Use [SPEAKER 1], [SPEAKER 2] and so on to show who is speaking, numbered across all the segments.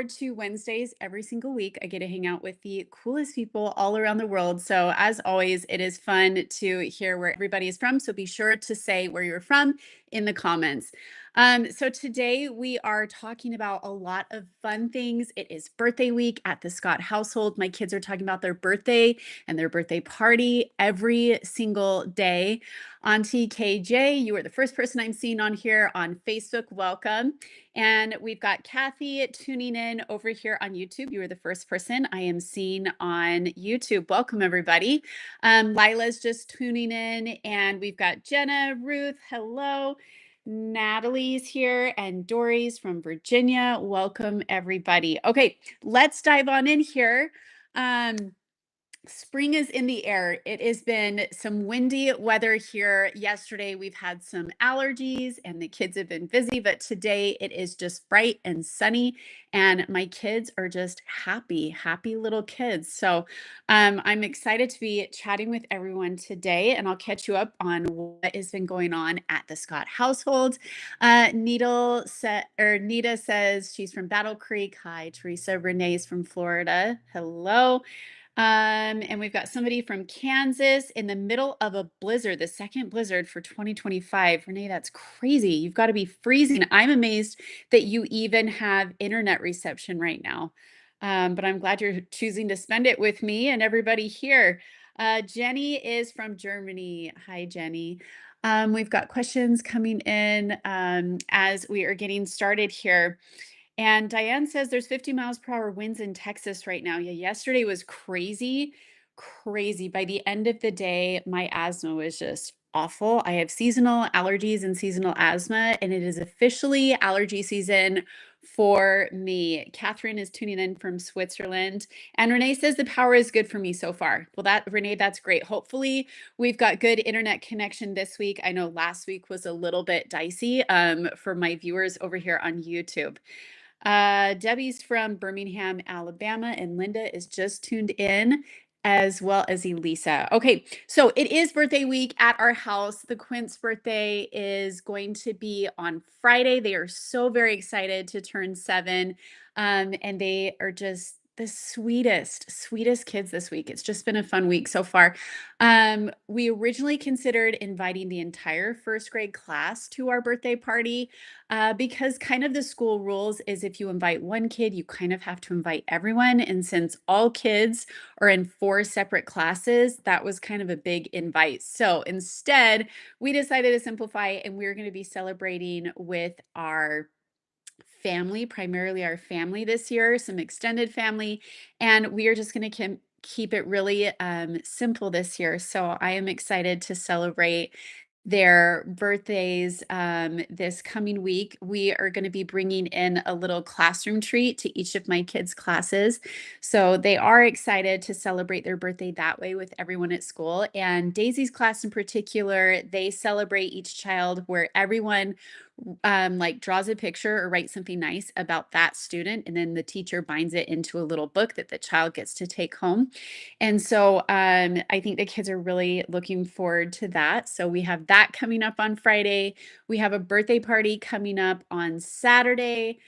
[SPEAKER 1] to Wednesdays every single week. I get to hang out with the coolest people all around the world. So, as always, it is fun to hear where everybody is from. So, be sure to say where you're from in the comments. So, today we are talking about a lot of fun things. It is birthday week at the Scott household. My kids are talking about their birthday and their birthday party every single day. Auntie KJ, you are the first person I'm seeing on here on Facebook. Welcome. And we've got Kathy tuning in over here on YouTube. You were the first person I am seeing on YouTube. Welcome, everybody. Lila's just tuning in, and we've got Jenna, Ruth, hello. Natalie's here, and Dory's from Virginia. Welcome, everybody. Okay, let's dive on in here. Spring is in the air. It has been some windy weather here. Yesterday, we've had some allergies and the kids have been busy, but today it is just bright and sunny. And my kids are just happy, happy little kids. So I'm excited to be chatting with everyone today, and I'll catch you up on what has been going on at the Scott household. Nita says she's from Battle Creek. Hi, Teresa. Renee's from Florida. Hello. And we've got somebody from Kansas in the middle of a blizzard, the second blizzard for 2025. Renee, that's crazy. You've got to be freezing. I'm amazed that you even have internet reception right now. But I'm glad you're choosing to spend it with me and everybody here. Jenny is from Germany. Hi, Jenny. We've got questions coming in as we are getting started here. And Diane says there's 50 miles per hour winds in Texas right now. Yeah, yesterday was crazy, crazy. By the end of the day, my asthma was just awful. I have seasonal allergies and seasonal asthma, and it is officially allergy season for me. Catherine is tuning in from Switzerland. And Renee says the power is good for me so far. Well, Renee, that's great. Hopefully, we've got good internet connection this week. I know last week was a little bit dicey for my viewers over here on YouTube. Debbie's from Birmingham, Alabama, and Linda is just tuned in, as well as Elisa. Okay, so it is birthday week at our house. The Quint's birthday is going to be on Friday. They are so very excited to turn 7, and they are just the sweetest, sweetest kids this week. It's just been a fun week so far. We originally considered inviting the entire first grade class to our birthday party because kind of the school rules is if you invite one kid, you kind of have to invite everyone. And since all kids are in 4 separate classes, that was kind of a big invite. So instead, we decided to simplify and we're going to be celebrating with our family, primarily our family this year, some extended family, and we are just going to keep it really simple this year. So I am excited to celebrate their birthdays this coming week. We are going to be bringing in a little classroom treat to each of my kids' classes. So they are excited to celebrate their birthday that way with everyone at school. And Daisy's class in particular, they celebrate each child where everyone like draws a picture or writes something nice about that student, and then the teacher binds it into a little book that the child gets to take home. And so I think the kids are really looking forward to that. So we have that coming up on Friday. We have a birthday party coming up on Saturday.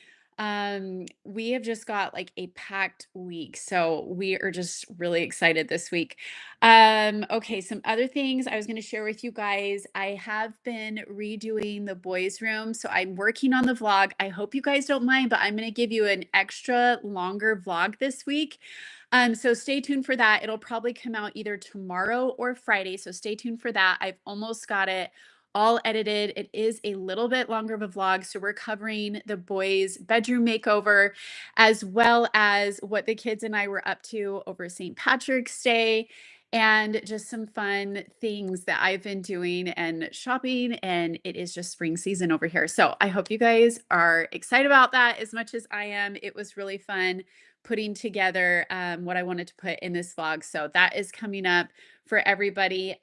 [SPEAKER 1] We have just got like a packed week. So we are just really excited this week. Okay, some other things I was going to share with you guys. I have been redoing the boys' room. So I'm working on the vlog. I hope you guys don't mind, but I'm going to give you an extra longer vlog this week. So stay tuned for that. It'll probably come out either tomorrow or Friday. So stay tuned for that. I've almost got it all edited. It is a little bit longer of a vlog. So we're covering the boys' bedroom makeover, as well as what the kids and I were up to over St. Patrick's Day, and just some fun things that I've been doing and shopping. And it is just spring season over here. So I hope you guys are excited about that as much as I am. It was really fun putting together what I wanted to put in this vlog. So that is coming up for everybody.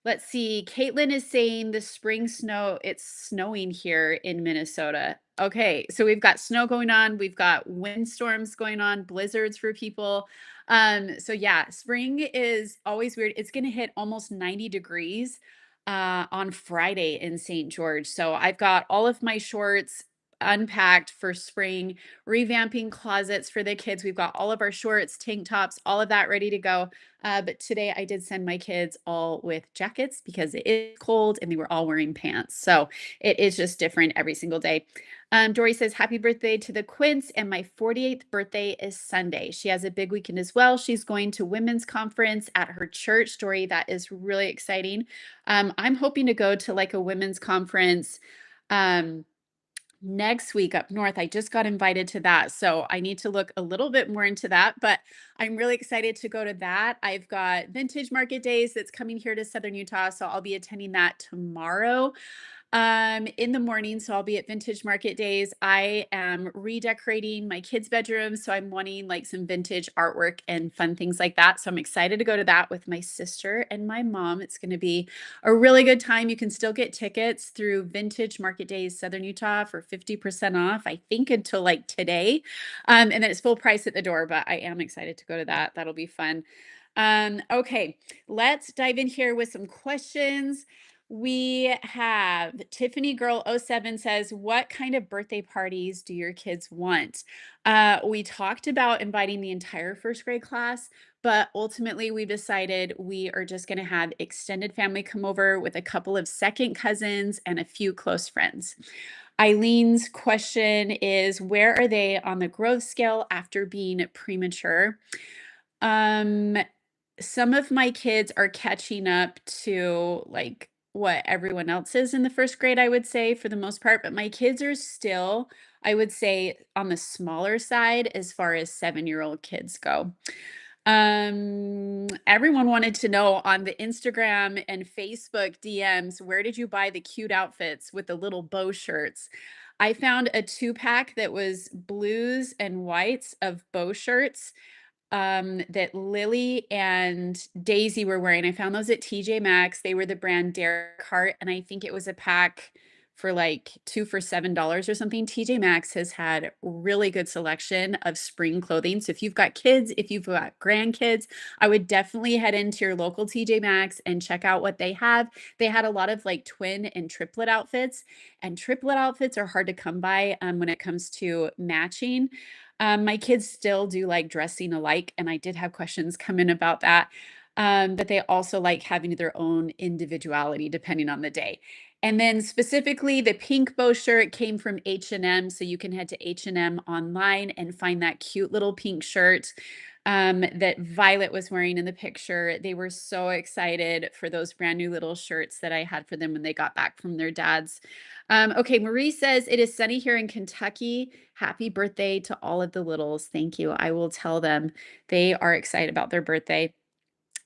[SPEAKER 1] Let's see. Caitlin is saying the spring snow, it's snowing here in Minnesota. Okay, so we've got snow going on. We've got windstorms going on, blizzards for people. So yeah, spring is always weird. It's going to hit almost 90 degrees on Friday in St. George. So I've got all of my shorts unpacked for spring, revamping closets for the kids. We've got all of our shorts, tank tops, all of that ready to go. But today I did send my kids all with jackets because it is cold and they were all wearing pants. So it is just different every single day. Dory says, happy birthday to the Quints, and my 48th birthday is Sunday. She has a big weekend as well. She's going to women's conference at her church. Dory, that is really exciting. I'm hoping to go to like a women's conference um, next week up north. I just got invited to that. So I need to look a little bit more into that, but I'm really excited to go to that. I've got Vintage Market Days that's coming here to Southern Utah. So I'll be attending that tomorrow in the morning. So I'll be at Vintage Market Days. I am redecorating my kids' bedrooms. So I'm wanting like some vintage artwork and fun things like that. So I'm excited to go to that with my sister and my mom. It's going to be a really good time. You can still get tickets through Vintage Market Days Southern Utah for 50% off, I think until like today. And then it's full price at the door, but I am excited to go to that. That'll be fun. Okay, let's dive in here with some questions. We have Tiffany Girl 07 says, what kind of birthday parties do your kids want? We talked about inviting the entire first grade class, but ultimately we decided we are just going to have extended family come over with a couple of second cousins and a few close friends. Eileen's question is, where are they on the growth scale after being premature? Um, some of my kids are catching up to like what everyone else is in the first grade, I would say, for the most part. But my kids are still, I would say, on the smaller side as far as 7-year-old kids go. Everyone wanted to know on the Instagram and Facebook DMs, where did you buy the cute outfits with the little bow shirts? I found a 2-pack that was blues and whites of bow shirts that Lily and Daisy were wearing. I found those at TJ Maxx. They were the brand Derek Hart, and I think it was a pack for like 2 for $7 or something. TJ Maxx has had really good selection of spring clothing. So if you've got kids, if you've got grandkids, I would definitely head into your local TJ Maxx and check out what they have. They had a lot of like twin and triplet outfits, and triplet outfits are hard to come by when it comes to matching. My kids still do like dressing alike, and I did have questions come in about that. But they also like having their own individuality depending on the day. And then specifically, the pink bow shirt came from H&M, so you can head to H&M online and find that cute little pink shirt that Violet was wearing in the picture. They were so excited for those brand new little shirts that I had for them when they got back from their dad's. Okay, Marie says, it is sunny here in Kentucky. Happy birthday to all of the littles. Thank you. I will tell them they are excited about their birthday.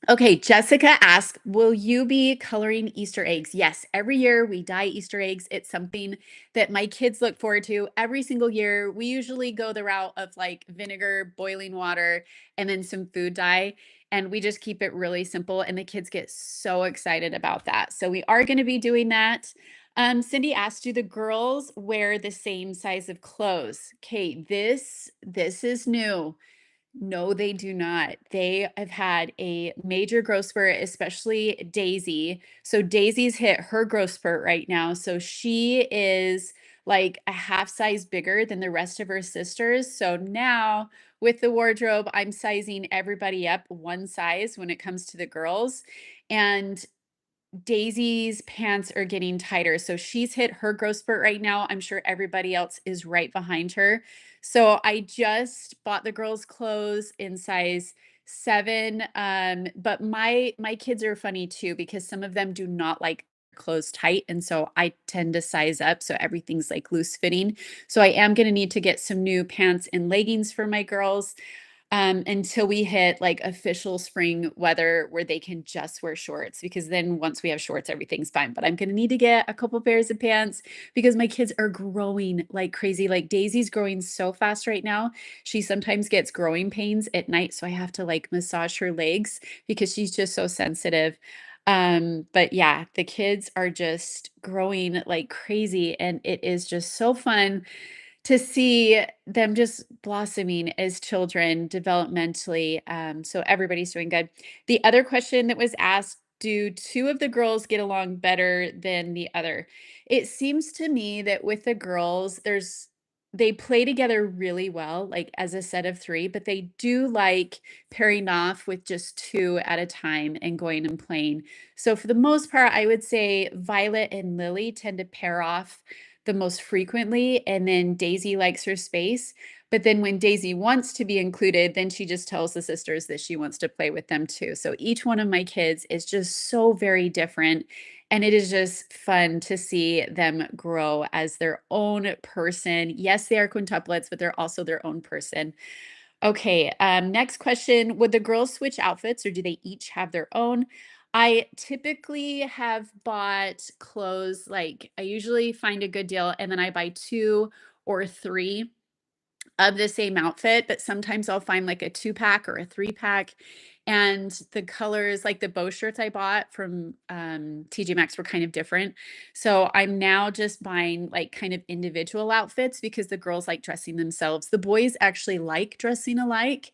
[SPEAKER 1] Okay, Jessica asked, will you be coloring Easter eggs? Yes, every year we dye Easter eggs. It's something that my kids look forward to every single year. We usually go the route of like vinegar, boiling water, and then some food dye. And we just keep it really simple. And the kids get so excited about that. So we are going to be doing that. Cindy asked, do the girls wear the same size of clothes? Okay, this is new. No, they do not. They have had a major growth spurt, especially Daisy. So Daisy's hit her growth spurt right now. So she is like a half size bigger than the rest of her sisters. So now with the wardrobe, I'm sizing everybody up one size when it comes to the girls. And Daisy's pants are getting tighter. So she's hit her growth spurt right now. I'm sure everybody else is right behind her. So I just bought the girls' clothes in size 7. But my kids are funny too because some of them do not like clothes tight. And so I tend to size up. So everything's like loose fitting. So I am going to need to get some new pants and leggings for my girls until we hit like official spring weather where they can just wear shorts, because then once we have shorts, everything's fine. But I'm going to need to get a couple pairs of pants because my kids are growing like crazy. Like Daisy's growing so fast right now. She sometimes gets growing pains at night. So I have to like massage her legs because she's just so sensitive. But yeah, the kids are just growing like crazy, and it is just so fun to see them just blossoming as children developmentally. So everybody's doing good. The other question that was asked Do two of the girls get along better than the other? It seems to me that with the girls, they play together really well, like as a set of three, but they do like pairing off with just two at a time and going and playing. So for the most part, I would say Violet and Lily tend to pair off the most frequently, and then Daisy likes her space. But then when Daisy wants to be included, then she just tells the sisters that she wants to play with them too. So each one of my kids is just so very different. And it is just fun to see them grow as their own person. Yes, they are quintuplets, but they're also their own person. Okay, next question. Would the girls switch outfits or do they each have their own? I typically have bought clothes, like I usually find a good deal and then I buy two or three of the same outfit, but sometimes I'll find like a 2-pack or a 3-pack, and the colors, like the bow shirts I bought from, TJ Maxx were kind of different. So I'm now just buying like kind of individual outfits because the girls like dressing themselves. The boys actually like dressing alike,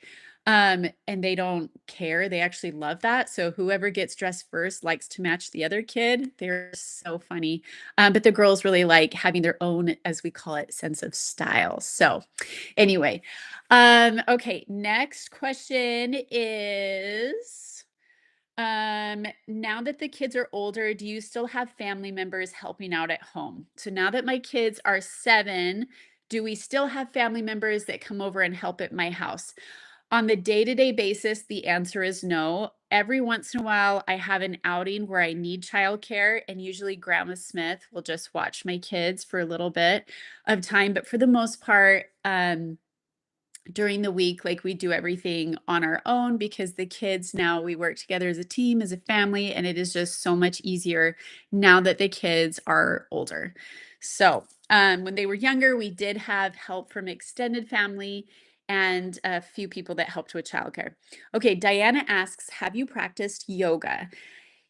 [SPEAKER 1] and they don't care. They actually love that. So whoever gets dressed first likes to match the other kid. They're so funny. But the girls really like having their own, as we call it, sense of style. So anyway, okay, next question is, now that the kids are older, do you still have family members helping out at home? So now that my kids are 7, do we still have family members that come over and help at my house? On the day-to-day basis, the answer is no. Every once in a while, I have an outing where I need childcare, and usually Grandma Smith will just watch my kids for a little bit of time. But for the most part, during the week, like we do everything on our own because the kids now we work together as a team, as a family, and it is just so much easier now that the kids are older. So, when they were younger, we did have help from extended family and a few people that helped with childcare. Okay, Diana asks, have you practiced yoga?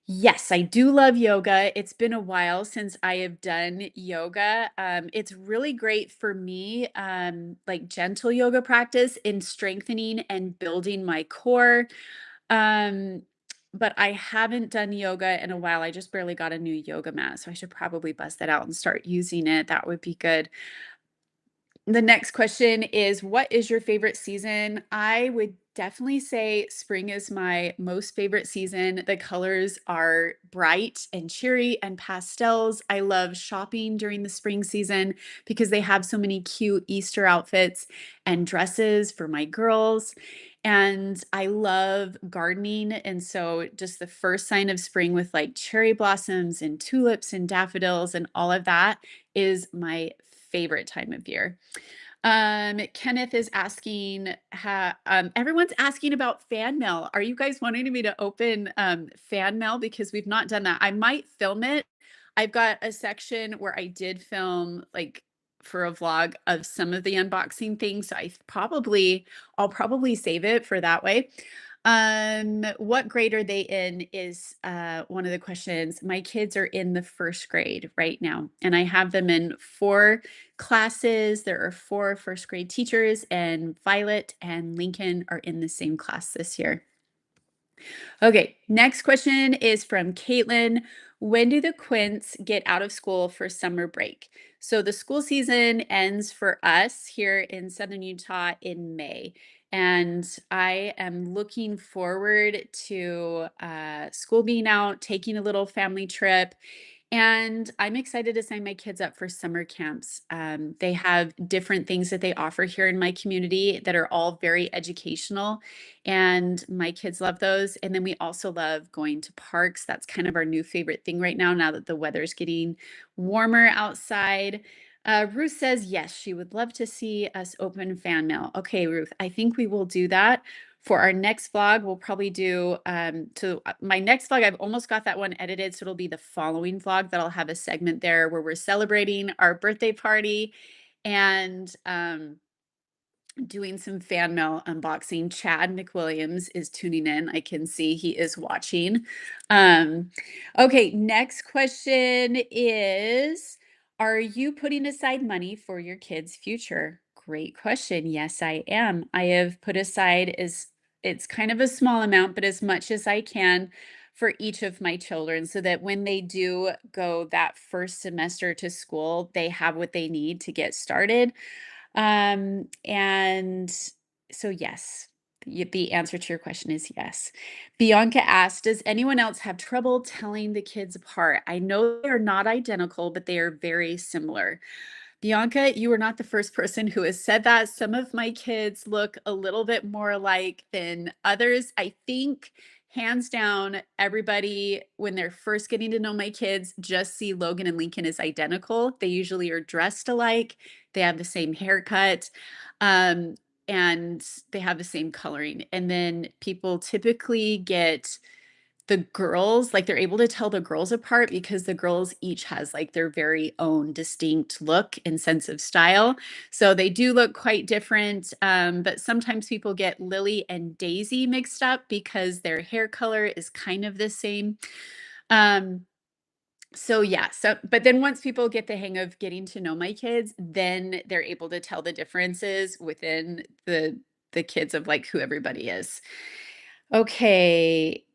[SPEAKER 1] Yes, I do love yoga. It's been a while since I have done yoga. It's really great for me, like gentle yoga practice in strengthening and building my core. Um, but I haven't done yoga in a while. I just barely got a new yoga mat, so I should probably bust that out and start using it. That would be good. The next question is, what is your favorite season? I would definitely say spring is my most favorite season. The colors are bright and cheery and pastels. I love shopping during the spring season because they have so many cute Easter outfits and dresses for my girls. And I love gardening. And so just the first sign of spring with like cherry blossoms and tulips and daffodils and all of that is my favorite time of year. Kenneth is asking, everyone's asking about fan mail. Are you guys wanting me to open fan mail? Because we've not done that. I might film it. I've got a section where I did film like for a vlog of some of the unboxing things. So I'll probably save it for that way. What grade are they in is one of the questions. My kids are in the first grade right now, and I have them in 4 classes. There are 4 first grade teachers, and Violet and Lincoln are in the same class this year. Okay, next question is from Caitlin. When do the Quints get out of school for summer break? So the school season ends for us here in Southern Utah in May. And I am looking forward to school being out, taking a little family trip, and I'm excited to sign my kids up for summer camps. They have different things that they offer here in my community that are all very educational, and my kids love those. And then we also love going to parks. That's kind of our new favorite thing right now that the weather's getting warmer outside. Ruth says, yes, she would love to see us open fan mail. Okay, Ruth, I think we will do that. For our next vlog, we'll probably do my next vlog. I've almost got that one edited, so it'll be the following vlog that I'll have a segment there where we're celebrating our birthday party and doing some fan mail unboxing. Chad McWilliams is tuning in. I can see he is watching. Okay, next question is, are you putting aside money for your kids' future? Great question. Yes, I am. I have put aside it's kind of a small amount, but as much as I can for each of my children so that when they do go that first semester to school, they have what they need to get started. And so, yes, the answer to your question is yes. Bianca asked, does anyone else have trouble telling the kids apart? I know they're not identical, but they are very similar. Bianca, you are not the first person who has said that. Some of my kids look a little bit more alike than others. I think, hands down, everybody, when they're first getting to know my kids, just see Logan and Lincoln as identical. They usually are dressed alike, they have the same haircut, um, and they have the same coloring. And then people typically get the girls, like, they're able to tell the girls apart because the girls each has, like, their very own distinct look and sense of style. So they do look quite different, but sometimes people get Lily and Daisy mixed up because their hair color is kind of the same. Um, so yeah, so but then once people get the hang of getting to know my kids, then they're able to tell the differences within the kids of, like, who everybody is. Okay.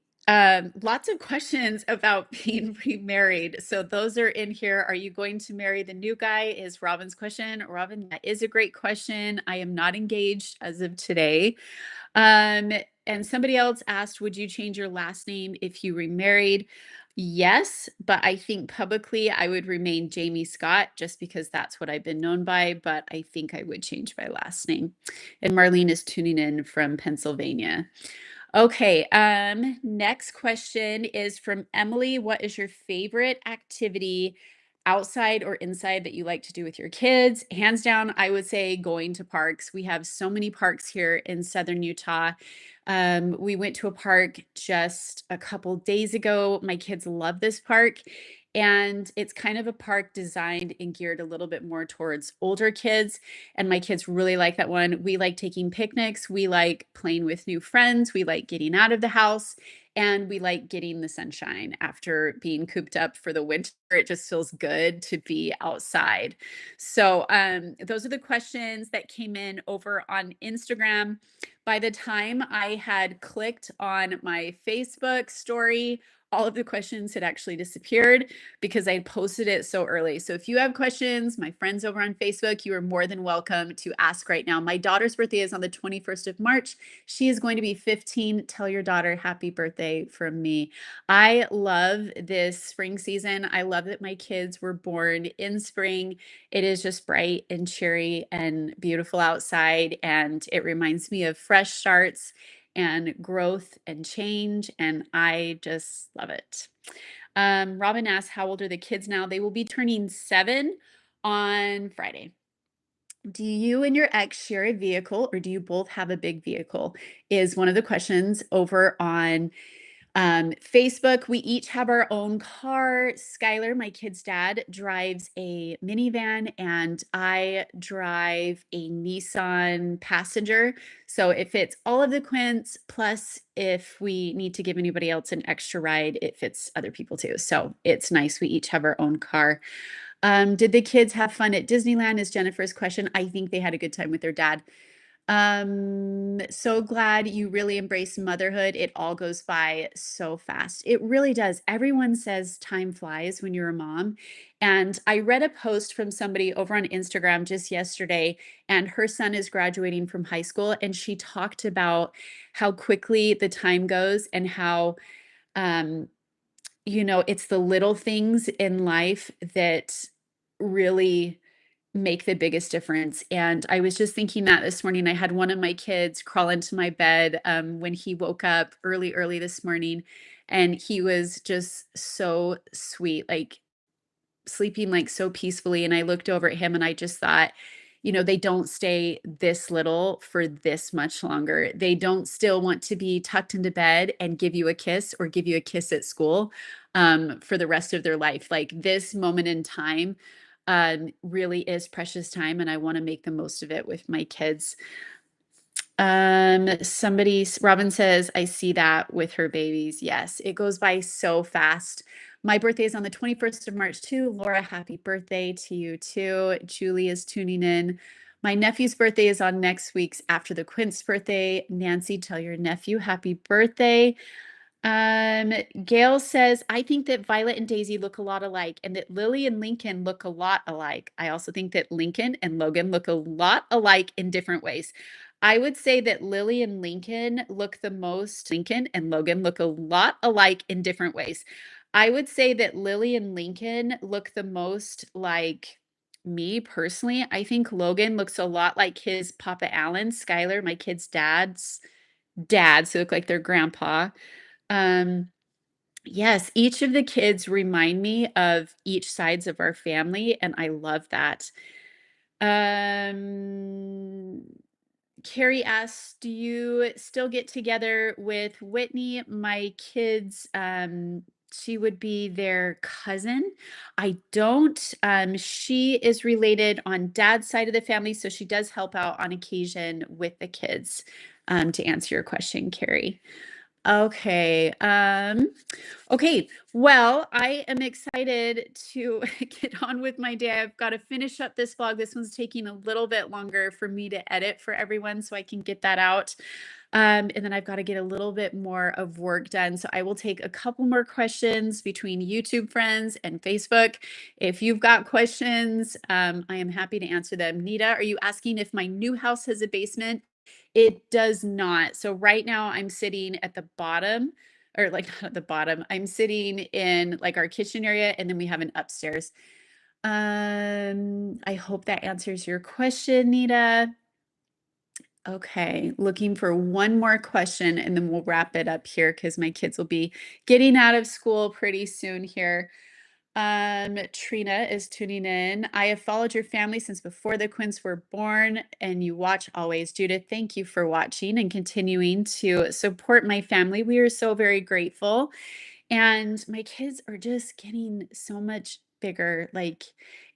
[SPEAKER 1] Lots of questions about being remarried. So those are in here. Are you going to marry the new guy? Is Robin's question. Robin, that is a great question. I am not engaged as of today. Um, and somebody else asked, would you change your last name if you remarried? Yes, but I think publicly I would remain Jamie Scott just because that's what I've been known by, but I think I would change my last name. And Marlene is tuning in from Pennsylvania. Okay, next question is from Emily. What is your favorite activity outside or inside that you like to do with your kids? Hands down, I would say going to parks. We have so many parks here in Southern Utah. We went to a park just a couple days ago. My kids love this park. And it's kind of a park designed and geared a little bit more towards older kids. And my kids really like that one. We like taking picnics. We like playing with new friends. We like getting out of the house. And we like getting the sunshine after being cooped up for the winter. It just feels good to be outside. So, those are the questions that came in over on Instagram. By the time I had clicked on my Facebook story, all of the questions had actually disappeared because I posted it so early. So if you have questions, my friends over on Facebook, you are more than welcome to ask right now. My daughter's birthday is on the 21st of March. She is going to be 15. Tell your daughter happy birthday from me. I love this spring season. I love that my kids were born in spring. It is just bright and cheery and beautiful outside, and it reminds me of fresh starts and growth and change, and I just love it. Robin asks, how old are the kids now? They will be turning 7 on Friday. Do you and your ex share a vehicle or do you both have a big vehicle? Is one of the questions over on Facebook. We each have our own car. Skylar, my kid's dad, drives a minivan, and I drive a Nissan Passenger. So it fits all of the Quints. Plus, if we need to give anybody else an extra ride, it fits other people too. So it's nice. We each have our own car. Did the kids have fun at Disneyland? Is Jennifer's question. I think they had a good time with their dad. So glad you really embrace motherhood. It all goes by so fast. It really does. Everyone says time flies when you're a mom. And I read a post from somebody over on Instagram just yesterday, and her son is graduating from high school, and she talked about how quickly the time goes and how, um, it's the little things in life that really make the biggest difference. And I was just thinking that this morning. I had one of my kids crawl into my bed when he woke up early this morning, and he was just so sweet, like sleeping like so peacefully. And I looked over at him and I just thought, they don't stay this little for this much longer. They don't still want to be tucked into bed and give you a kiss or give you a kiss at school for the rest of their life. Like, this moment in time really is precious time, and I want to make the most of it with my kids. Robin says, I see that with her babies. Yes, it goes by so fast. My birthday is on the 21st of March too. Laura, happy birthday to you too. Julie is tuning in. My nephew's birthday is on next week's after the Quint's birthday. Nancy, tell your nephew happy birthday. Um, Gail says, I think that Violet and Daisy look a lot alike and that Lily and Lincoln look a lot alike. I also think that Lincoln and Logan look a lot alike in different ways. I would say that Lily and Lincoln look the most, Lincoln and Logan look a lot alike in different ways. I would say that Lily and Lincoln look the most like me personally. I think Logan looks a lot like his Papa Allen, Skylar, my kid's dad's dad. So they look like their grandpa. Um, yes, each of the kids remind me of each sides of our family, and I love that. Um, Carrie asks, do you still get together with Whitney? My kids, she would be their cousin. I don't. She is related on dad's side of the family, so she does help out on occasion with the kids, to answer your question, Carrie. Okay. Okay. Well, I am excited to get on with my day. I've got to finish up this vlog. This one's taking a little bit longer for me to edit for everyone so I can get that out. And then I've got to get a little bit more of work done. So I will take a couple more questions between YouTube friends and Facebook. If you've got questions, I am happy to answer them. Nita, are you asking if my new house has a basement? It does not. So right now I'm sitting at the bottom, or like not at the bottom. I'm sitting in like our kitchen area, and then we have an upstairs. I hope that answers your question, Nita. Okay, looking for one more question and then we'll wrap it up here because my kids will be getting out of school pretty soon here. Trina is tuning in. I have followed your family since before the Quints were born, and you watch always. Judith, thank you for watching and continuing to support my family. We are so very grateful. And my kids are just getting so much bigger. Like,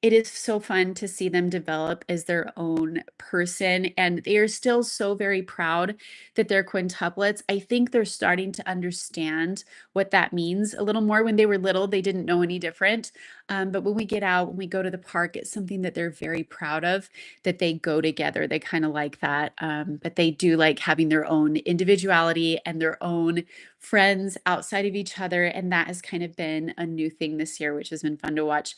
[SPEAKER 1] it is so fun to see them develop as their own person. And they are still so very proud that they're quintuplets. I think they're starting to understand what that means a little more. When they were little, they didn't know any different. But when we get out, when we go to the park, it's something that they're very proud of, that they go together. They kind of like that. But they do like having their own individuality and their own friends outside of each other. And that has kind of been a new thing this year, which has been fun to watch.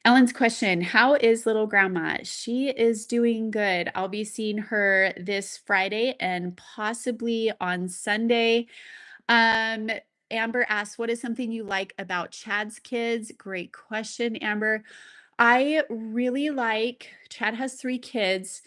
[SPEAKER 1] Ellen's question, how is little grandma? She is doing good. I'll be seeing her this Friday and possibly on Sunday. Um, Amber asks, what is something you like about Chad's kids? Great question, Amber. I really like, Chad has 3 kids.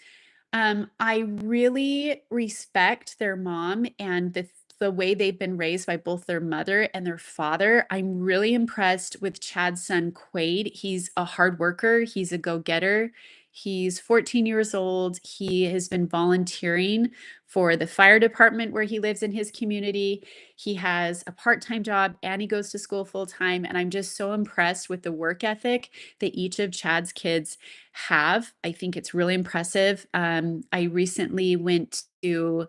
[SPEAKER 1] I really respect their mom and the way they've been raised by both their mother and their father. I'm really impressed with Chad's son, Quade. He's a hard worker, he's a go-getter. He's 14 years old. He has been volunteering for the fire department where he lives in his community. He has a part-time job and he goes to school full-time. And I'm just so impressed with the work ethic that each of Chad's kids have. I think it's really impressive. I recently went to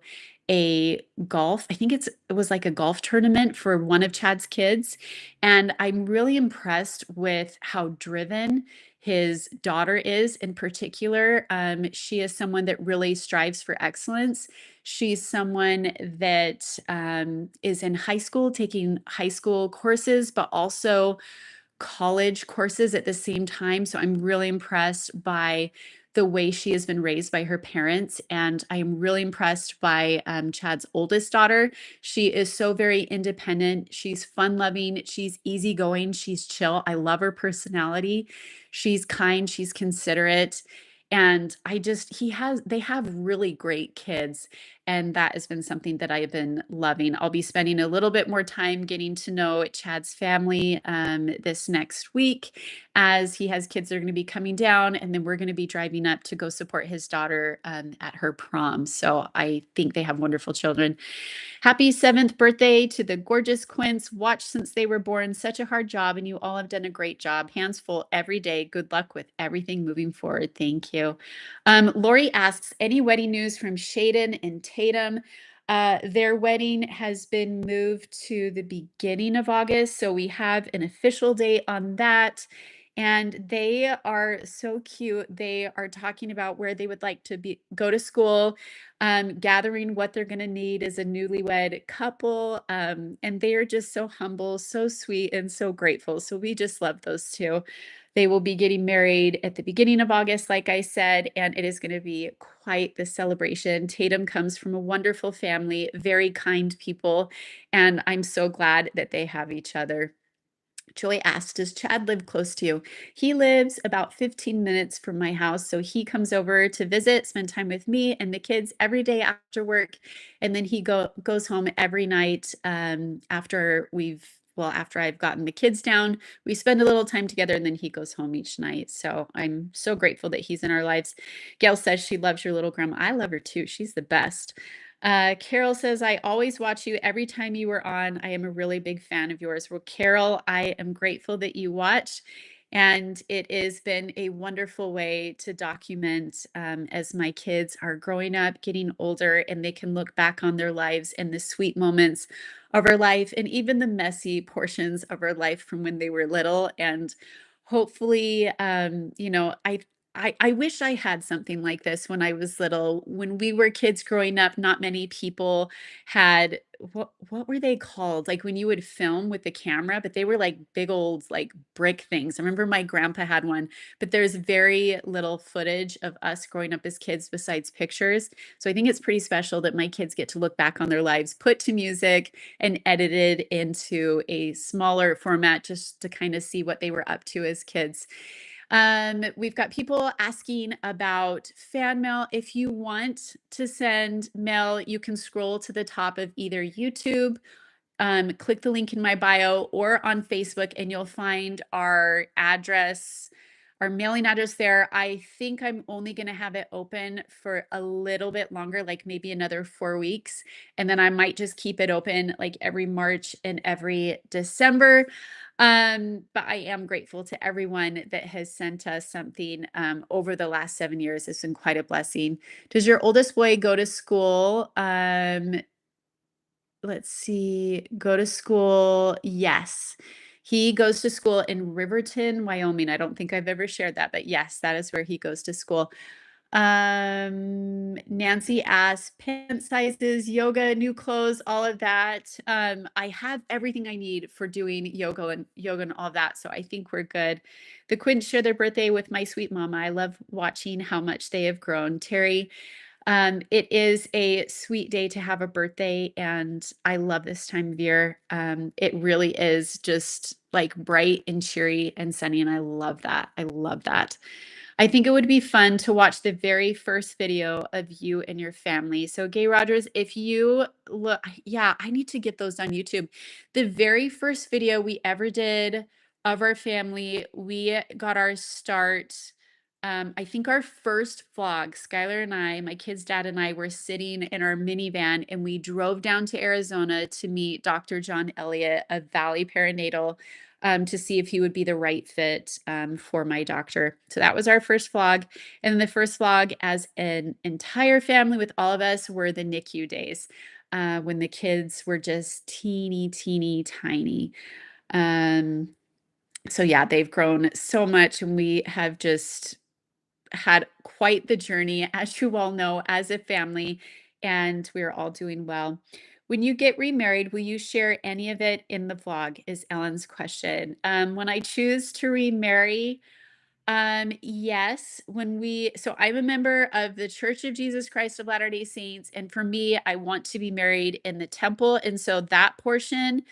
[SPEAKER 1] a golf, I think it was like a golf tournament for one of Chad's kids. And I'm really impressed with how driven his daughter is in particular. She is someone that really strives for excellence. She's someone that is in high school, taking high school courses, but also college courses at the same time. So I'm really impressed by the way she has been raised by her parents. And I'm really impressed by Chad's oldest daughter. She is so very independent. She's fun loving. She's easygoing. She's chill. I love her personality. She's kind. She's considerate. And they have really great kids. And that has been something that I've been loving. I'll be spending a little bit more time getting to know Chad's family this next week, as he has kids that are going to be coming down, and then we're going to be driving up to go support his daughter at her prom. So I think they have wonderful children. Happy 7th birthday to the gorgeous Quints. Watched since they were born. Such a hard job, and you all have done a great job. Hands full every day. Good luck with everything moving forward. Thank you. Lori asks, any wedding news from Shaden and Tatum? Their wedding has been moved to the beginning of August, so we have an official date on that. and they are so cute. They are talking about where they would like to go to school, gathering what they're going to need as a newlywed couple. And they are just so humble, so sweet, and so grateful. So we just love those two. They will be getting married at the beginning of August, like I said, and it is going to be quite the celebration. Tatum comes from a wonderful family, very kind people, and I'm so glad that they have each other. Joy asked, does Chad live close to you? He lives about 15 minutes from my house. So he comes over to visit, spend time with me and the kids every day after work. And then he goes home every night after I've gotten the kids down. We spend a little time together and then he goes home each night. So I'm so grateful that he's in our lives. Gail says she loves your little grandma. I love her too. She's the best. Carol says, I always watch you every time you were on. I am a really big fan of yours. Well, Carol, I am grateful that you watch. And it has been a wonderful way to document as my kids are growing up, getting older, and they can look back on their lives and the sweet moments of our life and even the messy portions of our life from when they were little. And hopefully, I wish I had something like this when I was little. When we were kids growing up, not many people had what were they called? Like when you would film with the camera, but they were like big old like brick things. I remember my grandpa had one, but there's very little footage of us growing up as kids besides pictures. So I think it's pretty special that my kids get to look back on their lives, put to music and edited into a smaller format just to kind of see what they were up to as kids. We've got people asking about fan mail. If you want to send mail, you can scroll to the top of either YouTube, click the link in my bio, or on Facebook, and you'll find our address, our mailing address there. I think I'm only going to have it open for a little bit longer, like maybe another 4 weeks. And then I might just keep it open like every March and every December. But I am grateful to everyone that has sent us something over the last 7 years. It's been quite a blessing. Does your oldest boy go to school? Let's see, go to school. Yes. He goes to school in Riverton, Wyoming. I don't think I've ever shared that, but yes, that is where he goes to school. Nancy asked pant sizes, yoga, new clothes, all of that. I have everything I need for doing yoga and all that. So I think we're good. The Quints share their birthday with my sweet mama. I love watching how much they have grown. Terry, it is a sweet day to have a birthday, and I love this time of year. It really is just like bright and cheery and sunny, and I love that. I love that. I think it would be fun to watch the very first video of you and your family. So, Gay Rogers, if you look, yeah, I need to get those on YouTube. The very first video we ever did of our family, we got our start. I think our first vlog, Skylar and I, my kids' dad and I were sitting in our minivan and we drove down to Arizona to meet Dr. John Elliott of Valley Perinatal to see if he would be the right fit for my doctor. So that was our first vlog. And then the first vlog as an entire family with all of us were the NICU days when the kids were just teeny, teeny, tiny. Um, so yeah, they've grown so much and we have just had quite the journey, as you all know, as a family, and we're all doing well. When you get remarried, will you share any of it in the vlog? Is Ellen's question. When I choose to remarry, yes, so I'm a member of the Church of Jesus Christ of Latter-day Saints, and for me, I want to be married in the temple, and so that portion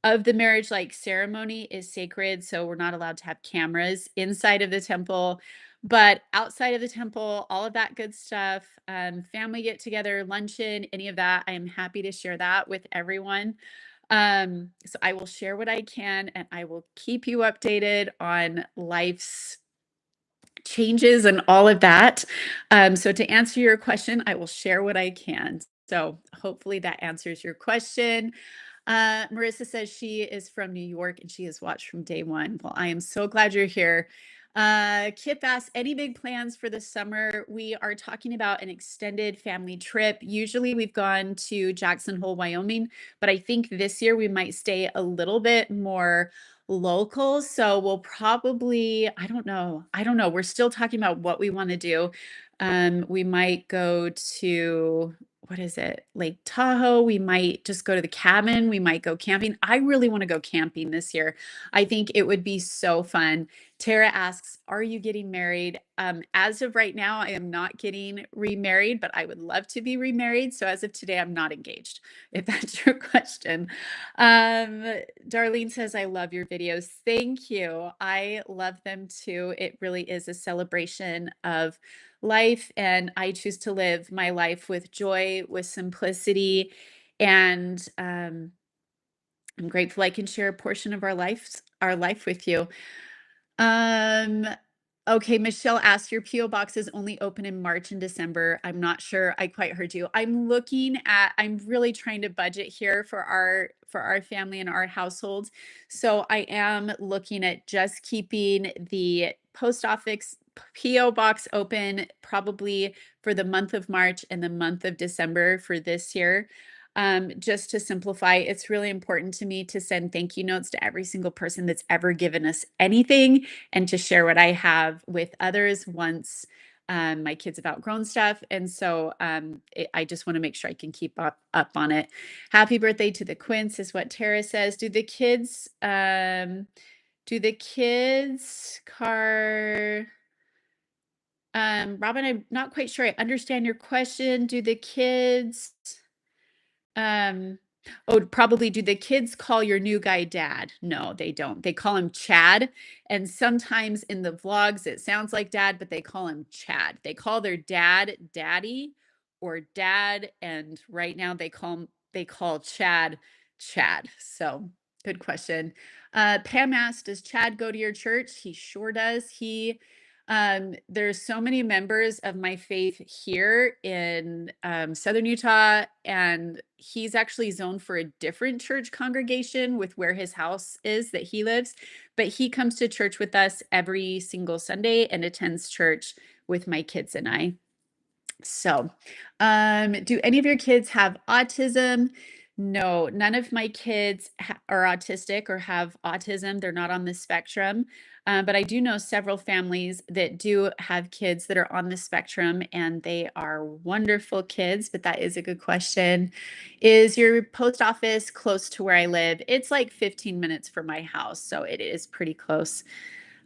[SPEAKER 1] of the marriage like ceremony is sacred, so we're not allowed to have cameras inside of the temple. But outside of the temple, all of that good stuff, family get together, luncheon, any of that, I am happy to share that with everyone. So I will share what I can and I will keep you updated on life's changes and all of that. So to answer your question, I will share what I can. So hopefully that answers your question. Marissa says she is from New York and she has watched from day one. Well, I am so glad you're here. Kip asks, any big plans for the summer? We are talking about an extended family trip. Usually we've gone to Jackson Hole, Wyoming, but I think this year we might stay a little bit more local. So we'll probably, I don't know. We're still talking about what we want to do. We might go to, what is it? Lake Tahoe. We might just go to the cabin. We might go camping. I really want to go camping this year. I think it would be so fun. Tara asks, are you getting married? As of right now, I am not getting remarried, but I would love to be remarried. So as of today, I'm not engaged, if that's your question. Um, Darlene says, I love your videos. Thank you. I love them too. It really is a celebration of life, and I choose to live my life with joy, with simplicity, and I'm grateful I can share a portion of our life with you. Um, okay, Michelle asked, your PO box is only open in March and December. I'm not sure I quite heard you. I'm really trying to budget here for our family and our household. So I am looking at just keeping the post office PO box open probably for the month of March and the month of December for this year. Just to simplify, it's really important to me to send thank you notes to every single person that's ever given us anything, and to share what I have with others once my kids have outgrown stuff. And so I just want to make sure I can keep up on it. Happy birthday to the Quints is what Tara says. Do the kids car Robin, I'm not quite sure I understand your question. Do the kids um, oh, probably, do the kids call your new guy dad? No, they don't. They call him Chad. And sometimes in the vlogs, it sounds like dad, but they call him Chad. They call their dad daddy or dad. And right now they call Chad Chad. So good question. Pam asked, does Chad go to your church? He sure does. There's so many members of my faith here in Southern Utah, and he's actually zoned for a different church congregation with where his house is that he lives. But he comes to church with us every single Sunday and attends church with my kids and I. So, do any of your kids have autism? No, none of my kids are autistic or have autism. They're not on the spectrum. But I do know several families that do have kids that are on the spectrum, and they are wonderful kids. But that is a good question. Is your post office close to where I live? It's like 15 minutes from my house, so it is pretty close.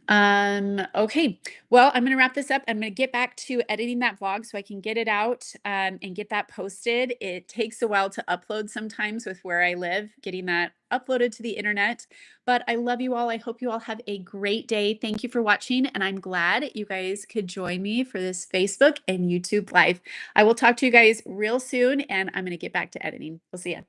[SPEAKER 1] Okay. Well, I'm gonna wrap this up. I'm gonna get back to editing that vlog so I can get it out and get that posted. It takes a while to upload sometimes with where I live, getting that uploaded to the internet. But I love you all. I hope you all have a great day. Thank you for watching, and I'm glad you guys could join me for this Facebook and YouTube live. I will talk to you guys real soon, and I'm gonna get back to editing. We'll see ya.